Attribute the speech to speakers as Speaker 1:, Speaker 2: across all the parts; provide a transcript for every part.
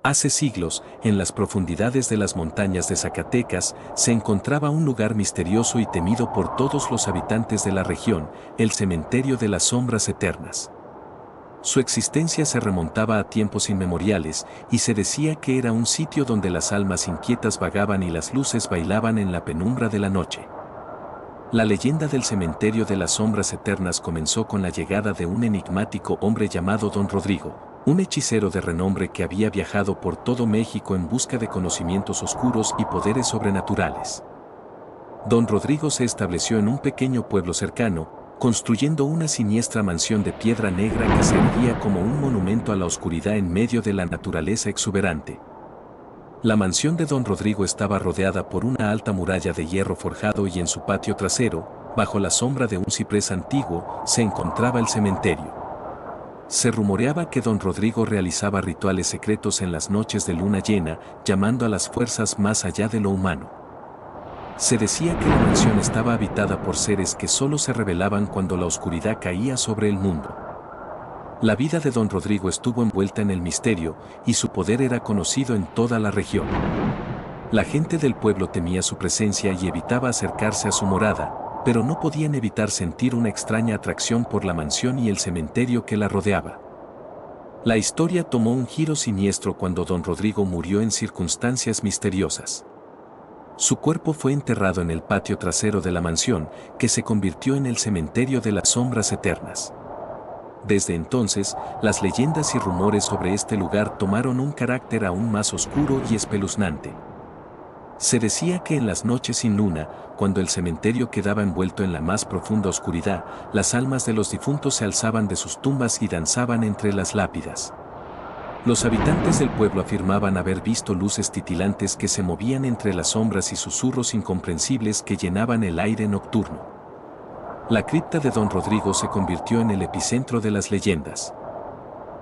Speaker 1: Hace siglos, en las profundidades de las montañas de Zacatecas, se encontraba un lugar misterioso y temido por todos los habitantes de la región, el Cementerio de las Sombras Eternas. Su existencia se remontaba a tiempos inmemoriales, y se decía que era un sitio donde las almas inquietas vagaban y las luces bailaban en la penumbra de la noche. La leyenda del Cementerio de las Sombras Eternas comenzó con la llegada de un enigmático hombre llamado Don Rodrigo, un hechicero de renombre que había viajado por todo México en busca de conocimientos oscuros y poderes sobrenaturales. Don Rodrigo se estableció en un pequeño pueblo cercano, construyendo una siniestra mansión de piedra negra que servía como un monumento a la oscuridad en medio de la naturaleza exuberante. La mansión de Don Rodrigo estaba rodeada por una alta muralla de hierro forjado y en su patio trasero, bajo la sombra de un ciprés antiguo, se encontraba el cementerio. Se rumoreaba que Don Rodrigo realizaba rituales secretos en las noches de luna llena, llamando a las fuerzas más allá de lo humano. Se decía que la mansión estaba habitada por seres que solo se revelaban cuando la oscuridad caía sobre el mundo. La vida de Don Rodrigo estuvo envuelta en el misterio, y su poder era conocido en toda la región. La gente del pueblo temía su presencia y evitaba acercarse a su morada, pero no podían evitar sentir una extraña atracción por la mansión y el cementerio que la rodeaba. La historia tomó un giro siniestro cuando Don Rodrigo murió en circunstancias misteriosas. Su cuerpo fue enterrado en el patio trasero de la mansión, que se convirtió en el Cementerio de las Sombras Eternas. Desde entonces, las leyendas y rumores sobre este lugar tomaron un carácter aún más oscuro y espeluznante. Se decía que en las noches sin luna, cuando el cementerio quedaba envuelto en la más profunda oscuridad, las almas de los difuntos se alzaban de sus tumbas y danzaban entre las lápidas. Los habitantes del pueblo afirmaban haber visto luces titilantes que se movían entre las sombras y susurros incomprensibles que llenaban el aire nocturno. La cripta de Don Rodrigo se convirtió en el epicentro de las leyendas.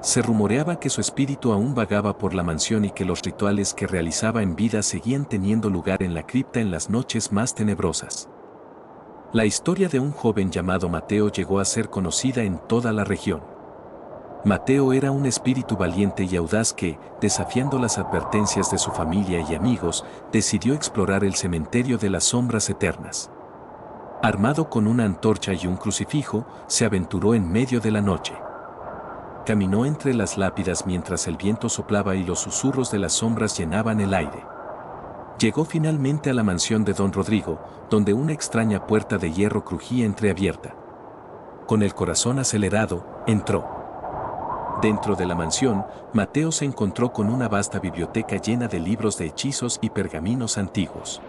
Speaker 1: Se rumoreaba que su espíritu aún vagaba por la mansión y que los rituales que realizaba en vida seguían teniendo lugar en la cripta en las noches más tenebrosas. La historia de un joven llamado Mateo llegó a ser conocida en toda la región. Mateo era un espíritu valiente y audaz que, desafiando las advertencias de su familia y amigos, decidió explorar el cementerio de las sombras eternas. Armado con una antorcha y un crucifijo, se aventuró en medio de la noche. Caminó entre las lápidas mientras el viento soplaba y los susurros de las sombras llenaban el aire. Llegó finalmente a la mansión de Don Rodrigo, donde una extraña puerta de hierro crujía entreabierta. Con el corazón acelerado, entró. Dentro de la mansión, Mateo se encontró con una vasta biblioteca llena de libros de hechizos y pergaminos antiguos.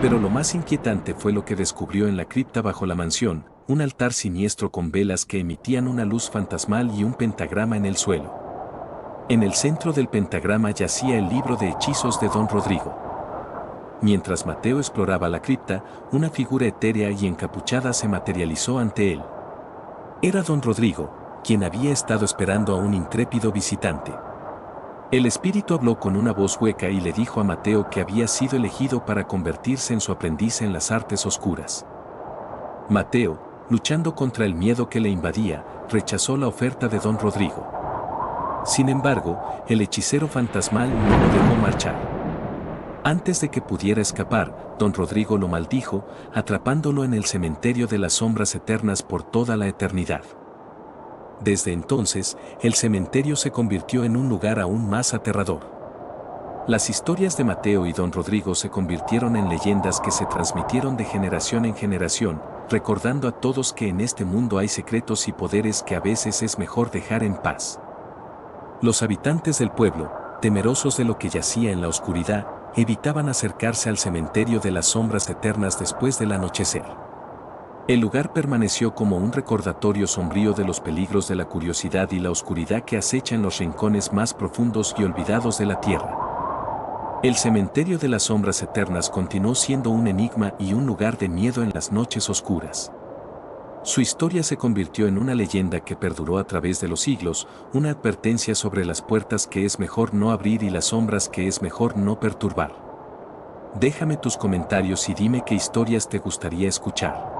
Speaker 1: Pero lo más inquietante fue lo que descubrió en la cripta bajo la mansión, un altar siniestro con velas que emitían una luz fantasmal y un pentagrama en el suelo. En el centro del pentagrama yacía el libro de hechizos de Don Rodrigo. Mientras Mateo exploraba la cripta, una figura etérea y encapuchada se materializó ante él. Era Don Rodrigo, quien había estado esperando a un intrépido visitante. El espíritu habló con una voz hueca y le dijo a Mateo que había sido elegido para convertirse en su aprendiz en las artes oscuras. Mateo, luchando contra el miedo que le invadía, rechazó la oferta de Don Rodrigo. Sin embargo, el hechicero fantasmal no lo dejó marchar. Antes de que pudiera escapar, Don Rodrigo lo maldijo, atrapándolo en el cementerio de las sombras eternas por toda la eternidad. Desde entonces, el cementerio se convirtió en un lugar aún más aterrador. Las historias de Mateo y Don Rodrigo se convirtieron en leyendas que se transmitieron de generación en generación, recordando a todos que en este mundo hay secretos y poderes que a veces es mejor dejar en paz. Los habitantes del pueblo, temerosos de lo que yacía en la oscuridad, evitaban acercarse al cementerio de las sombras eternas después del anochecer. El lugar permaneció como un recordatorio sombrío de los peligros de la curiosidad y la oscuridad que acecha en los rincones más profundos y olvidados de la tierra. El cementerio de las sombras eternas continuó siendo un enigma y un lugar de miedo en las noches oscuras. Su historia se convirtió en una leyenda que perduró a través de los siglos, una advertencia sobre las puertas que es mejor no abrir y las sombras que es mejor no perturbar. Déjame tus comentarios y dime qué historias te gustaría escuchar.